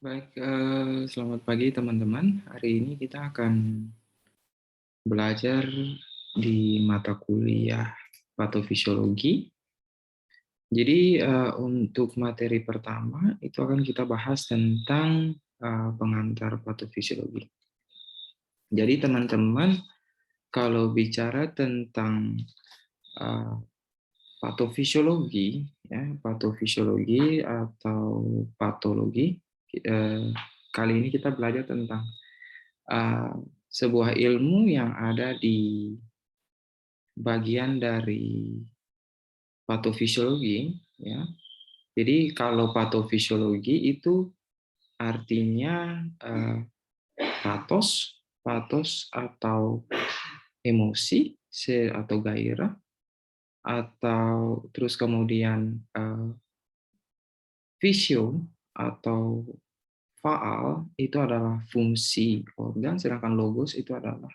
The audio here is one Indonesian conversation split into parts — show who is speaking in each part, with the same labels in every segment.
Speaker 1: Baik, selamat pagi teman-teman. Hari ini kita akan belajar di mata kuliah patofisiologi. Jadi, untuk materi pertama itu akan kita bahas tentang pengantar patofisiologi. Jadi teman-teman, kalau bicara tentang eh, patofisiologi, ya, patofisiologi atau patologi, eh, kali ini kita belajar tentang uh, sebuah ilmu yang ada di bagian dari patofisiologi, ya. Jadi kalau patofisiologi itu artinya patos, patos atau emosi atau gairah, atau terus kemudian visio atau faal itu adalah fungsi organ, sedangkan logos itu adalah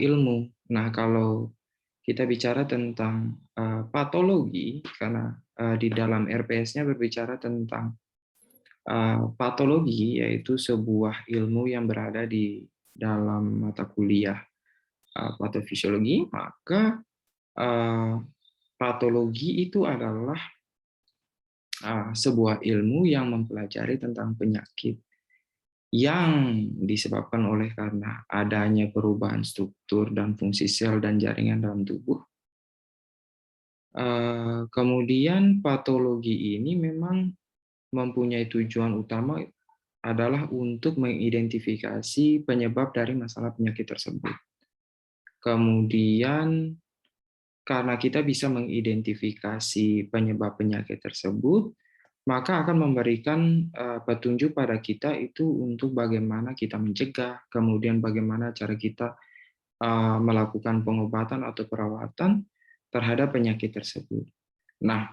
Speaker 1: ilmu. Nah, kalau kita bicara tentang patologi, karena di dalam RPS-nya berbicara tentang patologi, yaitu sebuah ilmu yang berada di dalam mata kuliah patofisiologi, maka uh, patologi itu adalah sebuah ilmu yang mempelajari tentang penyakit yang disebabkan oleh karena adanya perubahan struktur dan fungsi sel dan jaringan dalam tubuh. Kemudian patologi ini memang mempunyai tujuan utama adalah untuk mengidentifikasi penyebab dari masalah penyakit tersebut. Kemudian karena kita bisa mengidentifikasi penyebab penyakit tersebut, maka akan memberikan petunjuk pada kita itu untuk bagaimana kita mencegah, kemudian bagaimana cara kita melakukan pengobatan atau perawatan terhadap penyakit tersebut. Nah,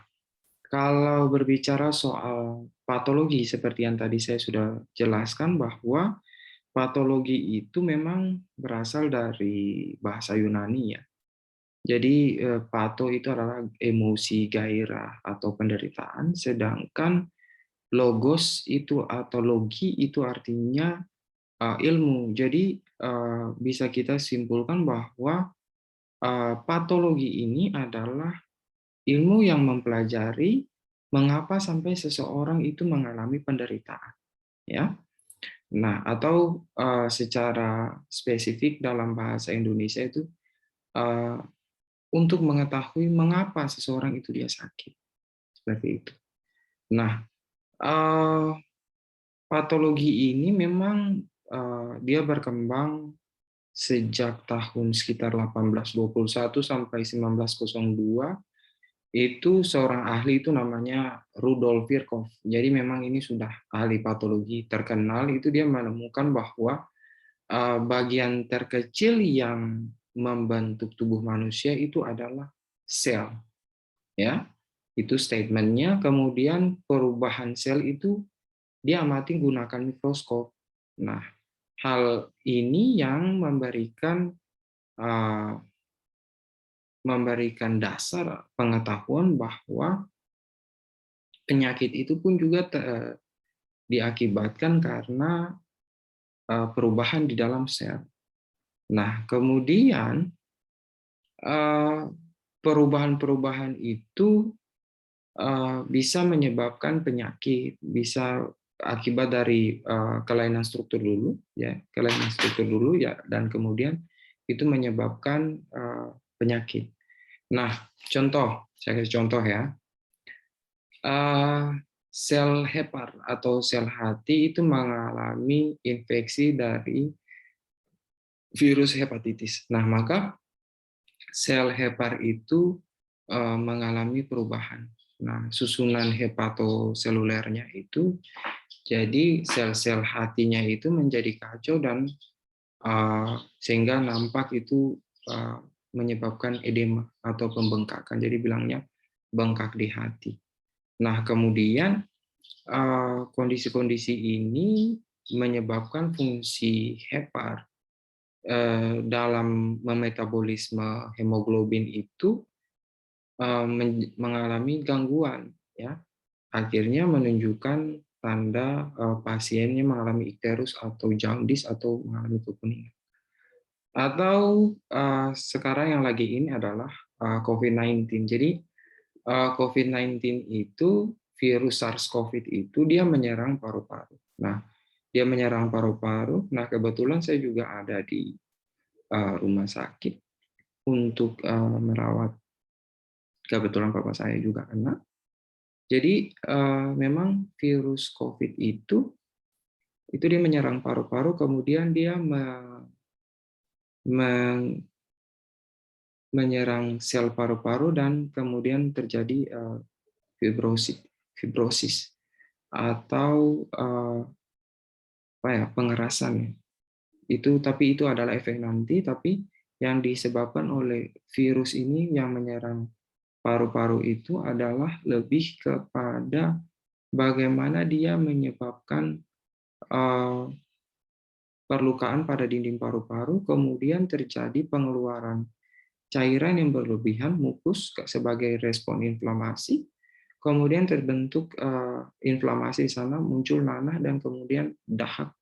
Speaker 1: kalau berbicara soal patologi, seperti yang tadi saya sudah jelaskan bahwa patologi itu memang berasal dari bahasa Yunani ya. Jadi pato itu adalah emosi, gairah, atau penderitaan, sedangkan logos itu atau logi itu artinya ilmu. Jadi bisa kita simpulkan bahwa patologi ini adalah ilmu yang mempelajari mengapa sampai seseorang itu mengalami penderitaan, ya. Nah, atau secara spesifik dalam bahasa Indonesia itu uh, untuk mengetahui mengapa seseorang itu dia sakit, seperti itu. Nah, uh, patologi ini memang dia berkembang sejak tahun sekitar 1821 sampai 1902. Itu seorang ahli itu namanya Rudolf Virchow. Jadi memang ini sudah ahli patologi terkenal, itu dia menemukan bahwa bagian terkecil yang membentuk tubuh manusia itu adalah sel, ya. Itu statementnya. Kemudian perubahan sel itu dia amati gunakan mikroskop. Nah, hal ini yang uh, memberikan dasar pengetahuan bahwa penyakit itu pun juga diakibatkan karena perubahan di dalam sel. Nah, kemudian perubahan-perubahan itu bisa menyebabkan penyakit, bisa akibat dari kelainan struktur dulu, ya, kelainan struktur dulu, ya, dan kemudian itu menyebabkan penyakit. Nah, saya kasih contoh ya. Sel hepar atau sel hati itu mengalami infeksi dari virus hepatitis. Nah, maka sel hepar itu mengalami perubahan. Nah, susunan hepatoselulernya itu jadi sel-sel hatinya itu menjadi kacau dan sehingga nampak itu menyebabkan edema atau pembengkakan. Jadi bilangnya bengkak di hati. Nah, kemudian kondisi-kondisi ini menyebabkan fungsi hepar dalam memetabolisme hemoglobin itu mengalami gangguan, ya, akhirnya menunjukkan tanda pasiennya mengalami ikterus atau jaundice atau mengalami kekuningan. Atau sekarang yang lagi ini adalah COVID-19. Jadi COVID-19 itu virus SARS-CoV itu dia menyerang paru-paru. Nah, dia menyerang paru-paru. Nah, kebetulan saya juga ada di rumah sakit untuk merawat. Kebetulan papa saya juga kena. Jadi memang virus COVID itu dia menyerang paru-paru, kemudian dia menyerang sel paru-paru dan kemudian terjadi fibrosis atau apa ya, pengerasan ya. Tapi itu adalah efek nanti, tapi yang disebabkan oleh virus ini yang menyerang paru-paru itu adalah lebih kepada bagaimana dia menyebabkan perlukaan pada dinding paru-paru, kemudian terjadi pengeluaran cairan yang berlebihan, mukus sebagai respon inflamasi, kemudian terbentuk inflamasi di sana, muncul nanah, dan kemudian dahak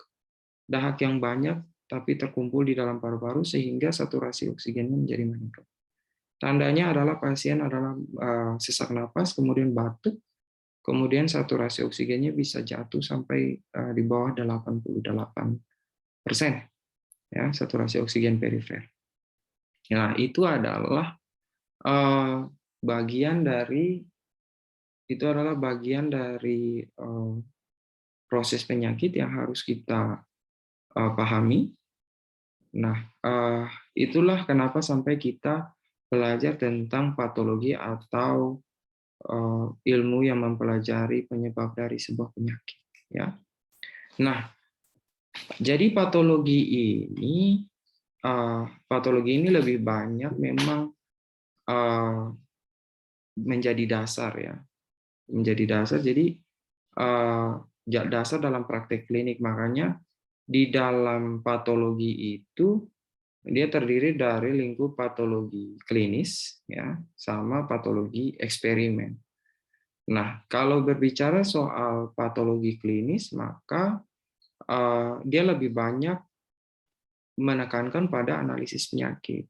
Speaker 1: yang banyak tapi terkumpul di dalam paru-paru sehingga saturasi oksigennya menjadi meningkat. Tandanya adalah pasien adalah sesak napas, kemudian batuk, kemudian saturasi oksigennya bisa jatuh sampai di bawah 88%, ya, saturasi oksigen perifer. Nah, itu adalah bagian dari proses penyakit yang harus kita pahami. Nah, itulah kenapa sampai kita belajar tentang patologi atau ilmu yang mempelajari penyebab dari sebuah penyakit. Ya. Nah, jadi patologi ini lebih banyak memang menjadi dasar ya, menjadi dasar. Jadi dasar dalam praktek klinik, makanya di dalam patologi itu dia terdiri dari lingkup patologi klinis ya sama patologi eksperimen. Nah, kalau berbicara soal patologi klinis, maka dia lebih banyak menekankan pada analisis penyakit.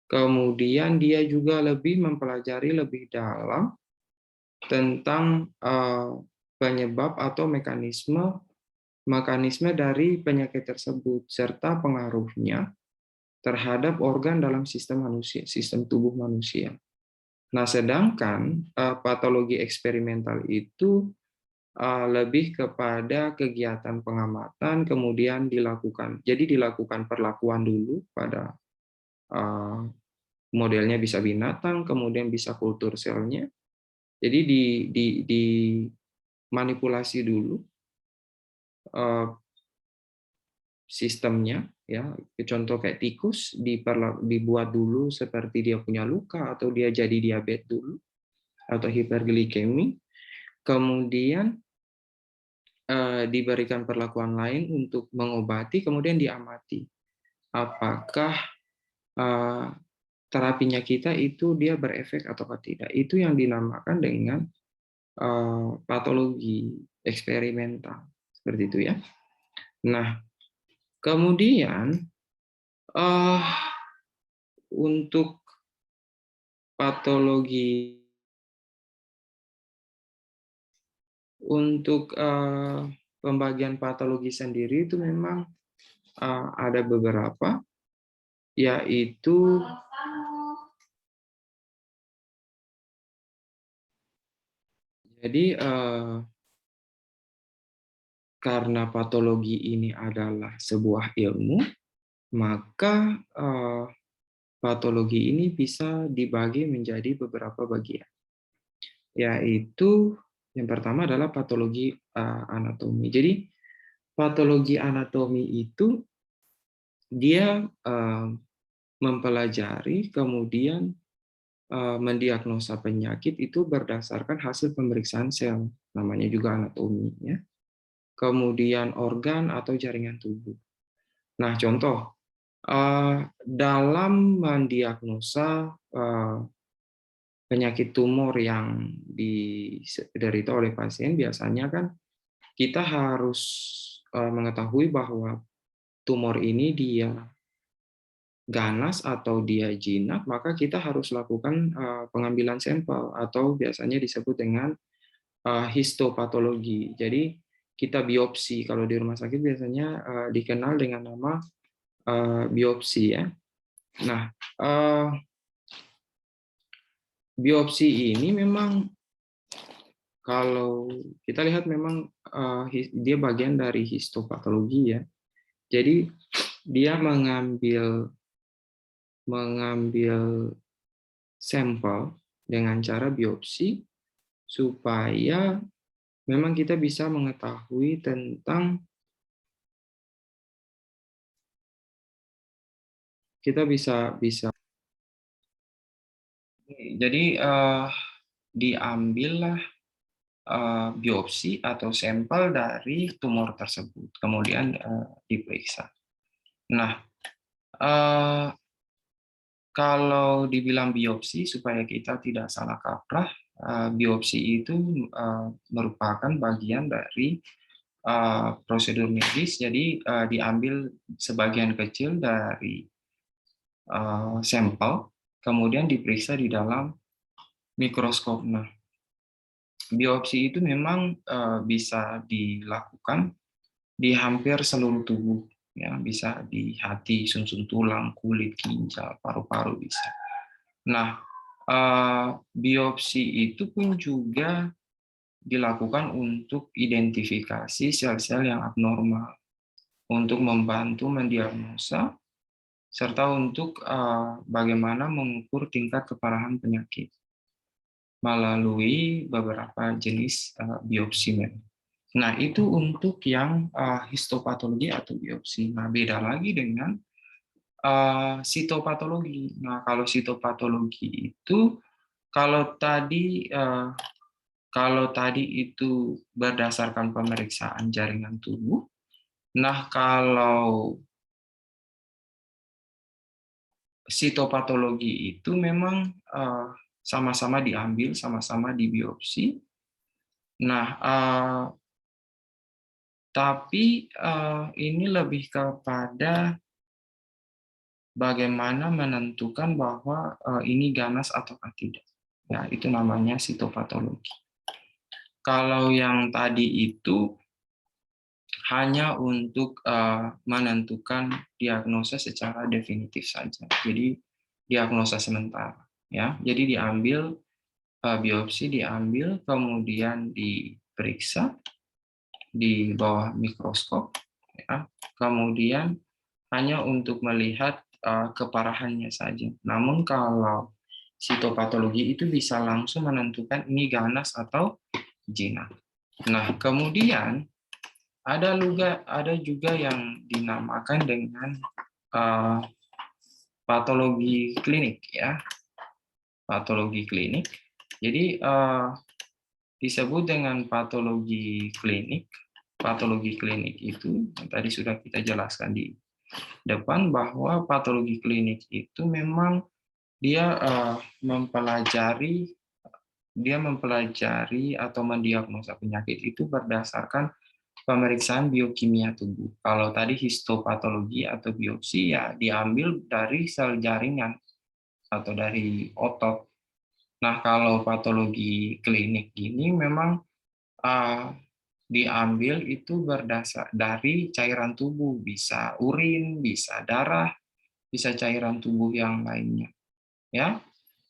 Speaker 1: Kemudian dia juga lebih mempelajari lebih dalam tentang penyebab atau mekanisme dari penyakit tersebut serta pengaruhnya terhadap organ dalam sistem tubuh manusia. Nah, sedangkan patologi eksperimental itu lebih kepada kegiatan pengamatan, kemudian dilakukan perlakuan dulu pada modelnya bisa binatang, kemudian bisa kultur selnya. Jadi dimanipulasi dulu sistemnya, ya. Contoh kayak tikus dibuat dulu seperti dia punya luka atau dia jadi diabetes dulu atau hiperglikemi, kemudian diberikan perlakuan lain untuk mengobati, kemudian diamati apakah terapinya kita itu dia berefek atau tidak. Itu yang dinamakan dengan patologi eksperimental, seperti itu ya. Nah, kemudian untuk patologi pembagian patologi sendiri itu memang ada beberapa, yaitu karena patologi ini adalah sebuah ilmu, maka patologi ini bisa dibagi menjadi beberapa bagian. Yaitu yang pertama adalah patologi anatomi. Jadi patologi anatomi itu dia mempelajari kemudian mendiagnosa penyakit itu berdasarkan hasil pemeriksaan sel, namanya juga anatomi ya. Kemudian organ atau jaringan tubuh. Nah, contoh dalam mendiagnosa penyakit tumor yang diderita oleh pasien, biasanya kan kita harus mengetahui bahwa tumor ini dia ganas atau dia jinak, maka kita harus lakukan pengambilan sampel atau biasanya disebut dengan histopatologi. Jadi kita biopsi. Kalau di rumah sakit biasanya dikenal dengan nama biopsi ya. Nah, biopsi ini memang kalau kita lihat memang dia bagian dari histopatologi ya. Jadi dia mengambil sampel dengan cara biopsi supaya memang kita bisa mengetahui tentang kita bisa jadi diambillah biopsi atau sampel dari tumor tersebut kemudian diperiksa. Nah, kalau dibilang biopsi supaya kita tidak salah kaprah, biopsi itu merupakan bagian dari prosedur medis. Jadi diambil sebagian kecil dari sampel, kemudian diperiksa di dalam mikroskop. Nah, biopsi itu memang bisa dilakukan di hampir seluruh tubuh, ya, bisa di hati, sumsum tulang, kulit, ginjal, paru-paru bisa. Nah, biopsi itu pun juga dilakukan untuk identifikasi sel-sel yang abnormal, untuk membantu mendiagnosa, serta untuk bagaimana mengukur tingkat keparahan penyakit melalui beberapa jenis biopsi. Nah, itu untuk yang histopatologi atau biopsi. Nah, beda lagi dengan sitopatologi. Nah, kalau sitopatologi itu kalau tadi itu berdasarkan pemeriksaan jaringan tubuh. Nah, kalau sitopatologi itu memang sama-sama diambil, sama-sama dibiopsi. Nah, tapi ini lebih kepada bagaimana menentukan bahwa ini ganas atau tidak. Ya, itu namanya sitopatologi. Kalau yang tadi itu hanya untuk menentukan diagnosa secara definitif saja. Jadi diagnosa sementara, ya. Jadi diambil biopsi, diambil kemudian diperiksa di bawah mikroskop, ya. Kemudian hanya untuk melihat keparahannya saja. Namun kalau sitopatologi itu bisa langsung menentukan ini ganas atau jinak. Nah, kemudian ada juga yang dinamakan dengan patologi klinik, ya. Patologi klinik. Jadi disebut dengan patologi klinik. Patologi klinik itu yang tadi sudah kita jelaskan di depan bahwa patologi klinik itu memang dia mempelajari atau mendiagnosa penyakit itu berdasarkan pemeriksaan biokimia tubuh. Kalau tadi histopatologi atau biopsi ya diambil dari sel jaringan atau dari otot. Nah, kalau patologi klinik ini memang diambil itu berdasar dari cairan tubuh, bisa urin, bisa darah, bisa cairan tubuh yang lainnya. Ya.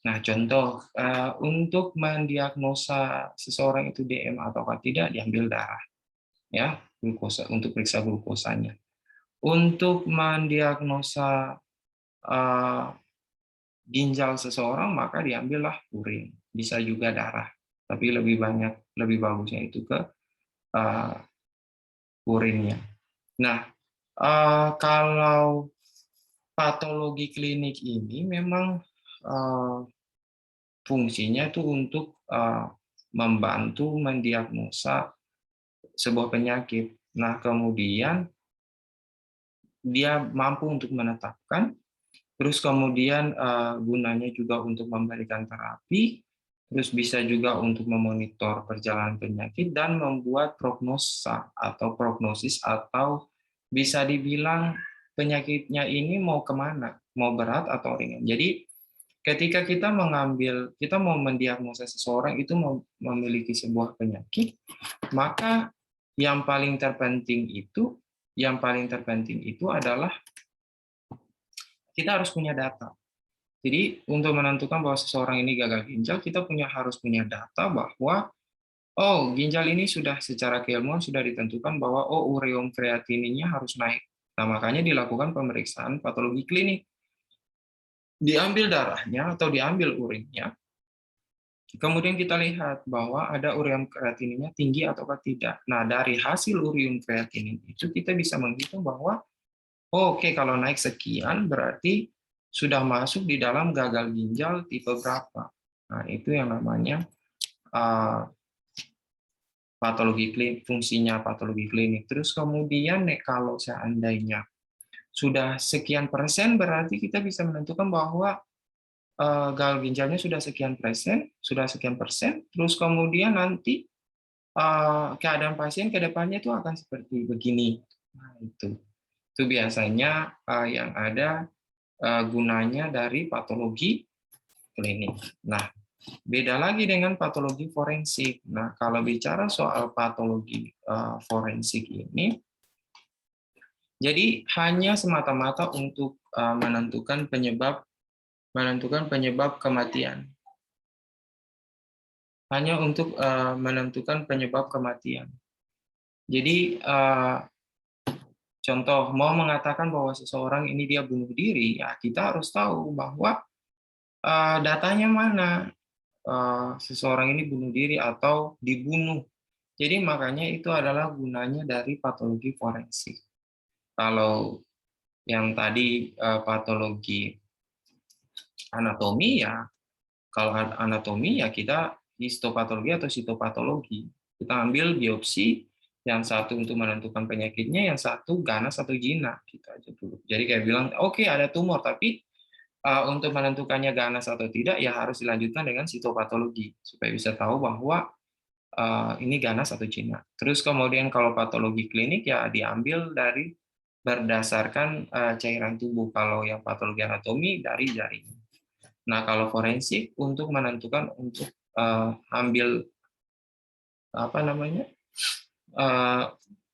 Speaker 1: Nah, contoh untuk mendiagnosa seseorang itu DM atau tidak diambil darah, ya, glukosa untuk periksa glukosanya. Untuk mendiagnosa ginjal seseorang maka diambillah urin, bisa juga darah, tapi lebih bagusnya itu ke urinnya. Nah, kalau patologi klinik ini memang fungsinya itu untuk membantu mendiagnosa sebuah penyakit. Nah, kemudian dia mampu untuk menetapkan, terus kemudian gunanya juga untuk memberikan terapi, terus bisa juga untuk memonitor perjalanan penyakit dan membuat prognosa atau prognosis, atau bisa dibilang penyakitnya ini mau kemana, mau berat atau ringan. Jadi ketika kita mau mendiagnosa seseorang itu memiliki sebuah penyakit, maka yang paling terpenting itu adalah kita harus punya data. Jadi untuk menentukan bahwa seseorang ini gagal ginjal, kita harus punya data bahwa oh, ginjal ini sudah secara keilmuan sudah ditentukan bahwa oh, ureum kreatininnya harus naik. Nah, makanya dilakukan pemeriksaan patologi klinik. Diambil darahnya atau diambil urinnya, kemudian kita lihat bahwa ada ureum kreatininnya tinggi atau tidak. Nah, dari hasil ureum kreatinin itu kita bisa menghitung bahwa oh, oke, kalau naik sekian berarti sudah masuk di dalam gagal ginjal tipe berapa. Nah, itu yang namanya patologi klinik, fungsinya patologi klinik. Terus kemudian kalau seandainya sudah sekian persen, berarti kita bisa menentukan bahwa gagal ginjalnya sudah sekian persen, terus kemudian nanti keadaan pasien ke depannya itu akan seperti begini. Nah, itu biasanya yang ada gunanya dari patologi klinik. Nah, beda lagi dengan patologi forensik. Nah, kalau bicara soal patologi forensik ini, jadi hanya semata-mata untuk menentukan penyebab kematian. Hanya untuk menentukan penyebab kematian. Jadi contoh mau mengatakan bahwa seseorang ini dia bunuh diri, ya kita harus tahu bahwa datanya mana seseorang ini bunuh diri atau dibunuh. Jadi makanya itu adalah gunanya dari patologi forensik. Kalau yang tadi patologi anatomi, ya kalau anatomi ya kita histopatologi atau sitopatologi. Kita ambil biopsi, yang satu untuk menentukan penyakitnya, yang satu ganas atau jinak, gitu aja dulu. Jadi kayak bilang, oke, ada tumor, tapi untuk menentukannya ganas atau tidak ya harus dilanjutkan dengan sitopatologi supaya bisa tahu bahwa ini ganas atau jinak. Terus kemudian kalau patologi klinik ya diambil dari berdasarkan cairan tubuh. Kalau yang patologi anatomi dari jaringan. Nah, kalau forensik untuk menentukan untuk ambil apa namanya?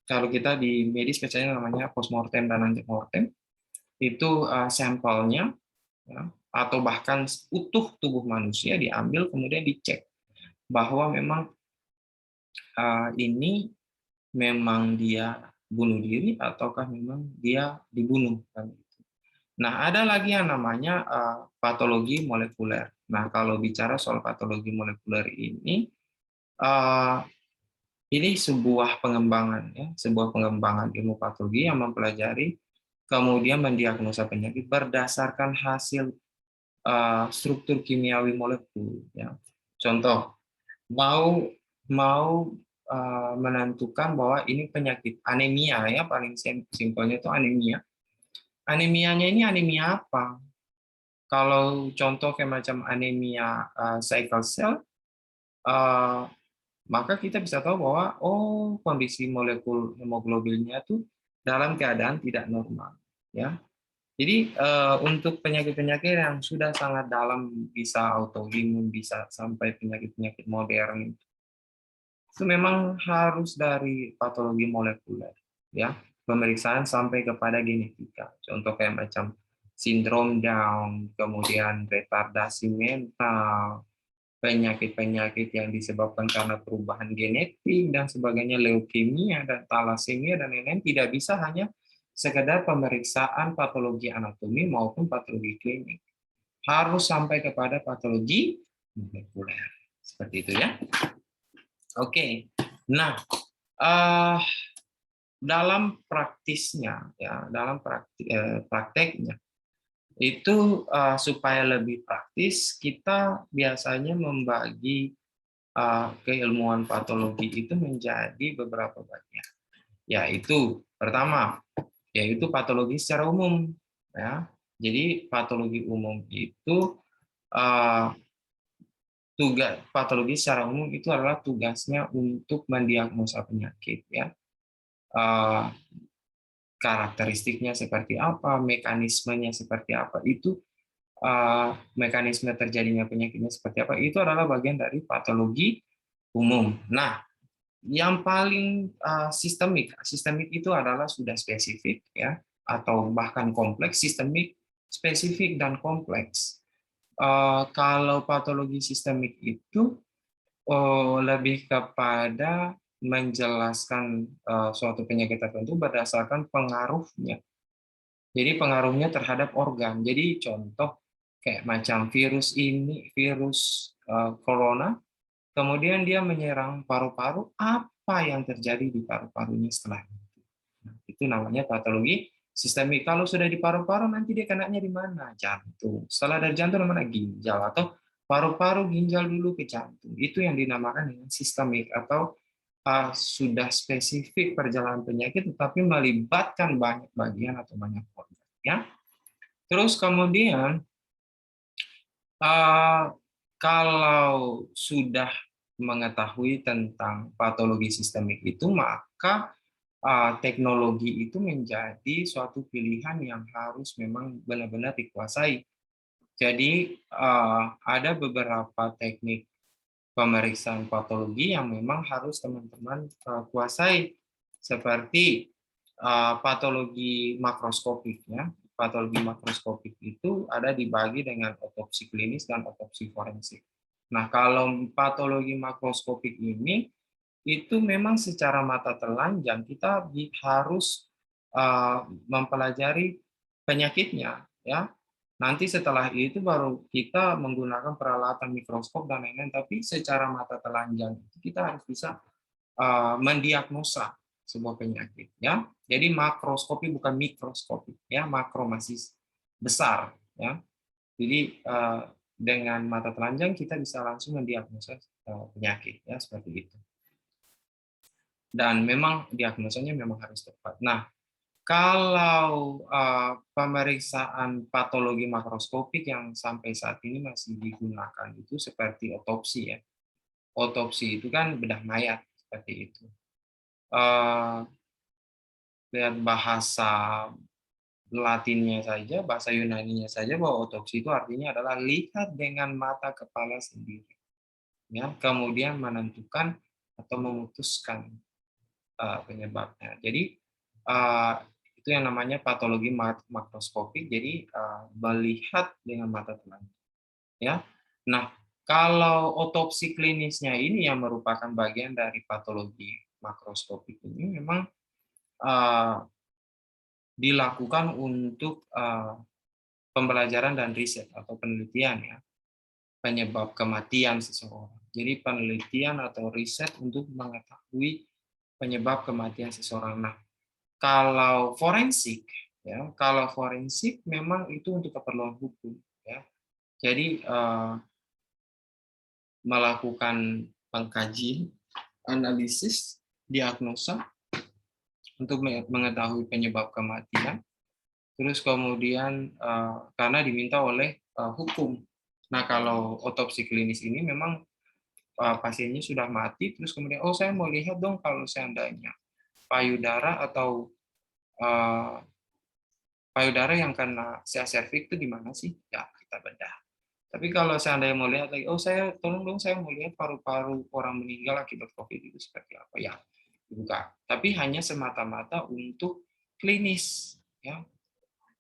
Speaker 1: Kalau kita di medis biasanya namanya postmortem dan antemortem, itu sampelnya ya, atau bahkan utuh tubuh manusia diambil kemudian dicek bahwa memang ini memang dia bunuh diri ataukah memang dia dibunuh kan. Nah, ada lagi yang namanya patologi molekuler. Nah, kalau bicara soal patologi molekuler ini sebuah pengembangan ya, sebuah pengembangan ilmu patologi yang mempelajari kemudian mendiagnosa penyakit berdasarkan hasil struktur kimiawi molekul ya. Contoh, mau mau menentukan bahwa ini penyakit anemia ya, paling simpelnya itu anemia. Anemianya ini anemia apa? Kalau contoh kayak macam anemia sickle cell, maka kita bisa tahu bahwa oh, kondisi molekul hemoglobinnya itu dalam keadaan tidak normal ya. Jadi untuk penyakit-penyakit yang sudah sangat dalam, bisa autoimun, bisa sampai penyakit-penyakit modern, itu memang harus dari patologi molekuler ya, pemeriksaan sampai kepada genetika. Contoh kayak macam sindrom Down, kemudian retardasi mental, penyakit-penyakit yang disebabkan karena perubahan genetik dan sebagainya, leukemia dan talasemia dan lain-lain, tidak bisa hanya sekedar pemeriksaan patologi anatomi maupun patologi klinik. Harus sampai kepada patologi molekuler. Seperti itu ya. Oke. Nah, dalam praktisnya ya, dalam prakteknya itu supaya lebih praktis, kita biasanya membagi keilmuan patologi itu menjadi beberapa bagian. Yaitu pertama, yaitu patologi secara umum ya. Jadi patologi umum itu tugas patologi secara umum itu adalah tugasnya untuk mendiagnosa penyakit, ya. Eh, Karakteristiknya seperti apa, mekanismenya seperti apa, itu mekanisme terjadinya penyakitnya seperti apa, itu adalah bagian dari patologi umum. Nah, yang paling sistemik itu adalah sudah spesifik, ya, atau bahkan kompleks, sistemik, spesifik, dan kompleks. Kalau patologi sistemik itu lebih kepada menjelaskan suatu penyakit tertentu berdasarkan pengaruhnya. Jadi pengaruhnya terhadap organ. Jadi contoh kayak macam virus ini, virus corona, kemudian dia menyerang paru-paru, apa yang terjadi di paru-parunya setelah itu. Nah, itu namanya patologi sistemik. Kalau sudah di paru-paru, nanti dia kenanya di mana? Jantung. Setelah dari jantung namanya ginjal, atau paru-paru ginjal dulu ke jantung. Itu yang dinamakan dengan sistemik, atau sudah spesifik perjalanan penyakit, tetapi melibatkan banyak bagian atau banyak organ. Ya. Terus kemudian kalau sudah mengetahui tentang patologi sistemik itu, maka teknologi itu menjadi suatu pilihan yang harus memang benar-benar dikuasai. Jadi ada beberapa teknik pemeriksaan patologi yang memang harus teman-teman kuasai, seperti patologi makroskopik, ya. Patologi makroskopik itu ada dibagi dengan otopsi klinis dan otopsi forensik. Nah, kalau patologi makroskopik ini itu memang secara mata telanjang kita harus mempelajari penyakitnya, ya. Nanti setelah itu baru kita menggunakan peralatan mikroskop dan lain-lain, tapi secara mata telanjang kita harus bisa mendiagnosa sebuah penyakit, ya. Jadi makroskopi bukan mikroskopi, ya. Makro masih besar, ya. Jadi dengan mata telanjang kita bisa langsung mendiagnosa penyakit, ya, seperti itu. Dan memang diagnosanya memang harus tepat. Nah, kalau pemeriksaan patologi makroskopik yang sampai saat ini masih digunakan itu seperti otopsi, ya. Otopsi itu kan bedah mayat seperti itu. Lihat bahasa Latinnya saja, bahasa Yunaninya saja, bahwa otopsi itu artinya adalah lihat dengan mata kepala sendiri, ya, kemudian menentukan atau memutuskan penyebabnya. Jadi itu yang namanya patologi makroskopik. Jadi melihat dengan mata telanjang, ya. Nah, kalau otopsi klinisnya ini yang merupakan bagian dari patologi makroskopik ini memang dilakukan untuk pembelajaran dan riset atau penelitian, ya, penyebab kematian seseorang. Jadi penelitian atau riset untuk mengetahui penyebab kematian seseorang. Nah, kalau forensik, ya, kalau forensik memang itu untuk keperluan hukum, ya. Jadi melakukan pengkajian, analisis, diagnosa untuk mengetahui penyebab kematian. Terus kemudian karena diminta oleh hukum. Nah, kalau otopsi klinis ini memang pasiennya sudah mati, terus kemudian, oh saya mau lihat dong kalau seandainya payudara atau payudara yang kena CA cervix itu di mana sih? Ya, kita bedah. Tapi kalau seandainya mau lihat lagi, oh saya tolong dong saya mau lihat paru-paru orang meninggal akibat COVID itu seperti apa, ya bukan. Tapi hanya semata-mata untuk klinis, ya.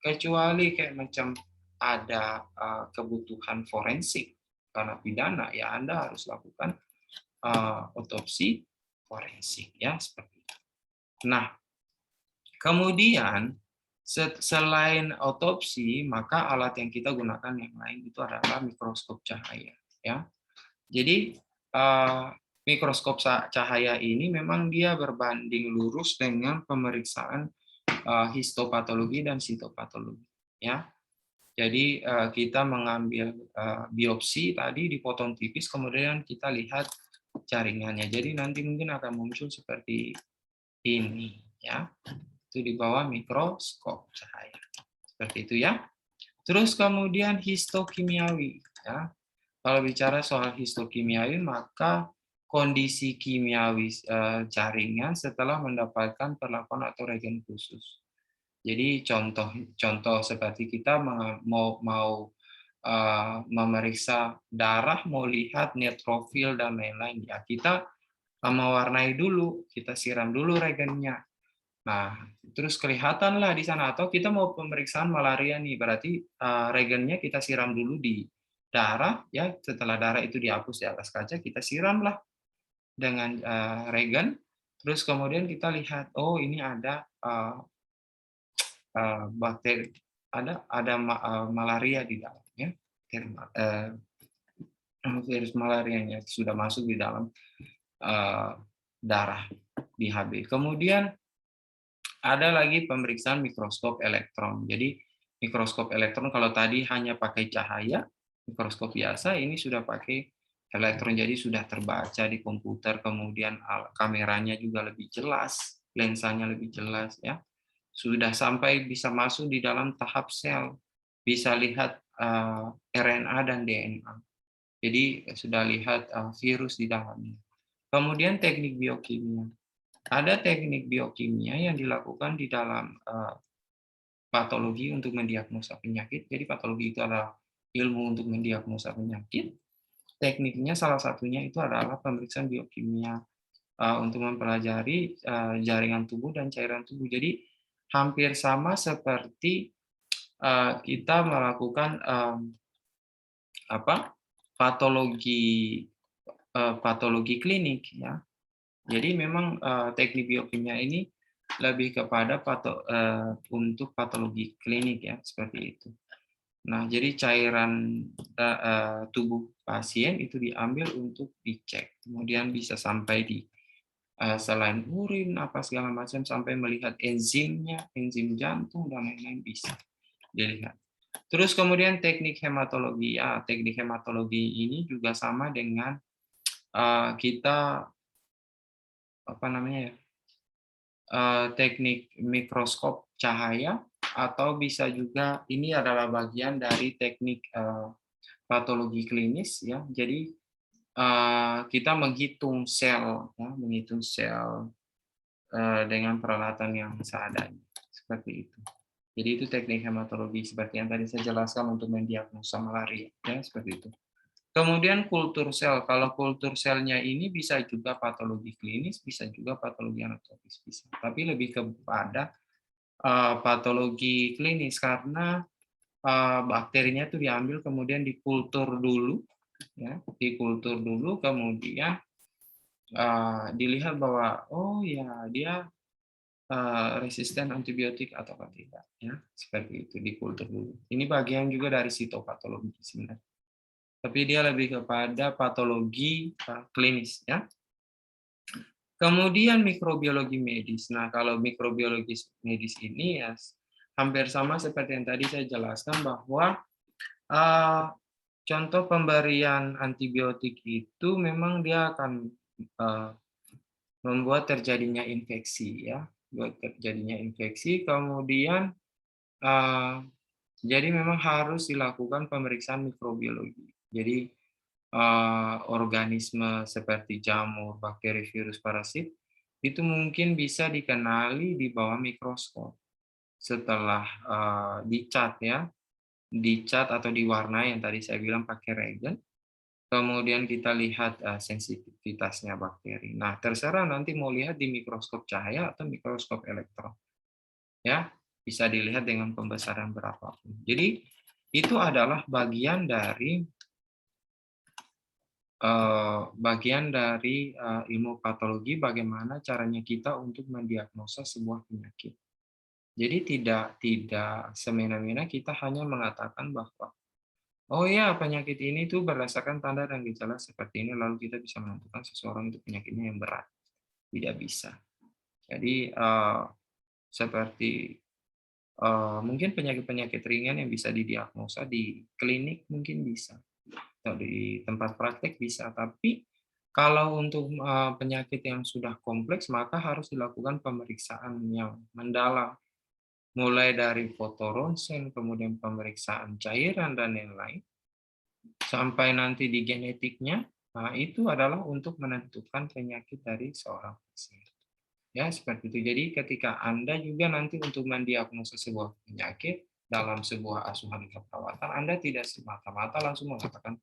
Speaker 1: Kecuali kayak macam ada kebutuhan forensik karena pidana, ya Anda harus lakukan otopsi forensik, ya, seperti itu. Nah, kemudian selain otopsi, maka alat yang kita gunakan yang lain itu adalah mikroskop cahaya, ya. Jadi mikroskop cahaya ini memang dia berbanding lurus dengan pemeriksaan histopatologi dan sitopatologi, ya. Jadi kita mengambil biopsi tadi, dipotong tipis, kemudian kita lihat jaringannya. Jadi nanti mungkin akan muncul seperti ini, ya. Itu di bawah mikroskop cahaya. Seperti itu, ya. Terus kemudian histokimiawi, ya. Kalau bicara soal histokimiawi, maka kondisi kimiawi jaringan setelah mendapatkan perlakuan atau regen khusus. Jadi contoh seperti kita mau memeriksa darah, mau lihat neutrofil dan lain-lain, ya kita mewarnai dulu, kita siram dulu regennya. Nah, terus kelihatanlah di sana, atau kita mau pemeriksaan malaria nih, berarti regennya kita siram dulu di darah, ya. Setelah darah itu dihapus di atas kaca, kita siramlah dengan regen. Terus kemudian kita lihat, oh ini ada bakteri, ada malaria di dalamnya, virus malarianya sudah masuk di dalam darah di HB. Kemudian ada lagi pemeriksaan mikroskop elektron. Jadi mikroskop elektron kalau tadi hanya pakai cahaya, mikroskop biasa ini sudah pakai elektron, jadi sudah terbaca di komputer, kemudian kameranya juga lebih jelas, lensanya lebih jelas, ya. Sudah sampai bisa masuk di dalam tahap sel, bisa lihat RNA dan DNA. Jadi sudah lihat virus di dalamnya. Kemudian teknik biokimia. Ada teknik biokimia yang dilakukan di dalam patologi untuk mendiagnosa penyakit. Jadi patologi itu adalah ilmu untuk mendiagnosa penyakit. Tekniknya salah satunya itu adalah pemeriksaan biokimia untuk mempelajari jaringan tubuh dan cairan tubuh. Jadi hampir sama seperti kita melakukan patologi patologi klinik, ya. Jadi memang teknik biokimia ini lebih kepada untuk patologi klinik, ya, seperti itu. Nah, jadi cairan tubuh pasien itu diambil untuk dicek, kemudian bisa sampai di selain urin, apa segala macam, sampai melihat enzimnya, enzim jantung, dan lain-lain bisa dilihat. Terus kemudian teknik hematologi. Teknik hematologi ini juga sama dengan kita teknik mikroskop cahaya, atau bisa juga ini adalah bagian dari teknik patologi klinis, ya. Jadi kita menghitung sel, ya, menghitung sel dengan peralatan yang seadanya, seperti itu. Jadi itu teknik hematologi seperti yang tadi saya jelaskan untuk mendiagnosa malaria, ya, seperti itu. Kemudian kultur sel. Kalau kultur selnya ini bisa juga patologi klinis, bisa juga patologi anatomis, bisa. Tapi lebih kepada patologi klinis, karena bakterinya itu diambil kemudian dikultur dulu, ya, dikultur dulu, kemudian dilihat bahwa oh ya dia resisten antibiotik atau tidak, ya, seperti itu, dikultur dulu. Ini bagian juga dari sitopatologi sebenarnya. Tapi dia lebih kepada patologi klinis, ya. Kemudian mikrobiologi medis. Nah, kalau mikrobiologi medis ini ya hampir sama seperti yang tadi saya jelaskan, bahwa contoh pemberian antibiotik itu memang dia akan membuat terjadinya infeksi, ya, buat terjadinya infeksi. Kemudian jadi memang harus dilakukan pemeriksaan mikrobiologi. Jadi organisme seperti jamur, bakteri, virus, parasit itu mungkin bisa dikenali di bawah mikroskop setelah dicat, ya, dicat atau diwarnai yang tadi saya bilang pakai regen. Kemudian kita lihat sensitivitasnya bakteri. Nah, terserah nanti mau lihat di mikroskop cahaya atau mikroskop elektron, ya, bisa dilihat dengan pembesaran berapapun. Jadi itu adalah bagian dari ilmu patologi, bagaimana caranya kita untuk mendiagnosa sebuah penyakit. Jadi tidak semena-mena kita hanya mengatakan bahwa oh ya, penyakit ini tuh berdasarkan tanda dan gejala seperti ini, lalu kita bisa menentukan seseorang itu penyakitnya yang berat. Tidak bisa. Jadi seperti mungkin penyakit-penyakit ringan yang bisa didiagnosa di klinik mungkin bisa, atau di tempat praktek bisa, tapi kalau untuk penyakit yang sudah kompleks, maka harus dilakukan pemeriksaan yang mendalam, mulai dari foto ronsen, kemudian pemeriksaan cairan dan lain-lain, sampai nanti di genetiknya, nah itu adalah untuk menentukan penyakit dari seorang pasien. Ya, seperti itu. Jadi ketika Anda juga nanti untuk mendiagnosa sebuah penyakit dalam sebuah asuhan keperawatan, Anda tidak semata-mata langsung mengatakan,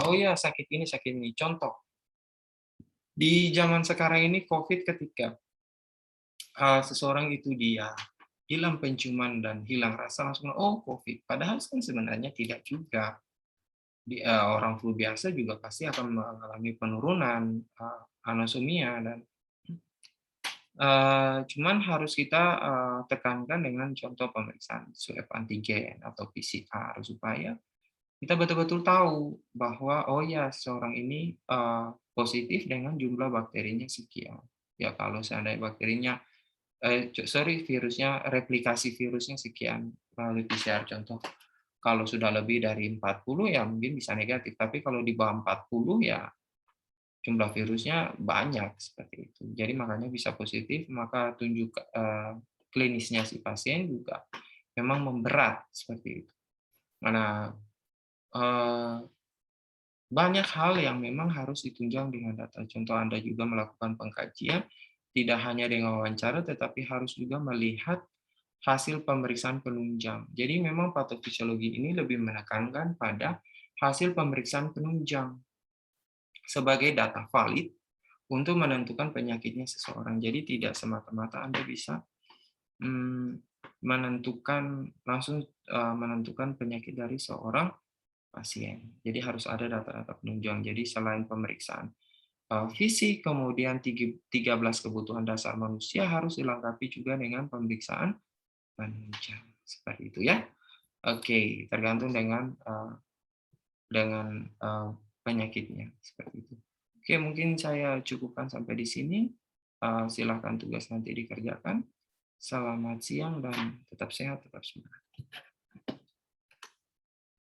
Speaker 1: "Oh ya, sakit ini." Contoh, di zaman sekarang ini COVID ketika seseorang itu dia hilang penciuman dan hilang rasa langsung, "Oh, COVID." Padahal kan sebenarnya tidak juga. Orang flu biasa juga pasti akan mengalami penurunan anosmia dan cuman harus kita tekankan dengan contoh pemeriksaan swab antigen atau PCR supaya kita betul-betul tahu bahwa oh ya seorang ini positif dengan jumlah bakterinya sekian. Ya kalau seandainya bakterinya virusnya replikasi virusnya sekian melalui PCR contoh. Kalau sudah lebih dari 40 ya mungkin bisa negatif, tapi kalau di bawah 40 ya jumlah virusnya banyak seperti itu. Jadi makanya bisa positif, maka klinisnya si pasien juga memang memberat seperti itu. Mana banyak hal yang memang harus ditunjang dengan data. Contoh Anda juga melakukan pengkajian, tidak hanya dengan wawancara, tetapi harus juga melihat hasil pemeriksaan penunjang. Jadi memang patofisiologi ini lebih menekankan pada hasil pemeriksaan penunjang sebagai data valid untuk menentukan penyakitnya seseorang. Jadi tidak semata-mata Anda bisa menentukan penyakit dari seorang pasien. Jadi harus ada data-data penunjang. Jadi selain pemeriksaan fisik, kemudian 13 kebutuhan dasar manusia harus dilengkapi juga dengan pemeriksaan penunjang. Seperti itu ya. Oke, tergantung dengan penyakitnya seperti itu. Oke, mungkin saya cukupkan sampai di sini. Silakan tugas nanti dikerjakan. Selamat siang dan tetap sehat, tetap semangat.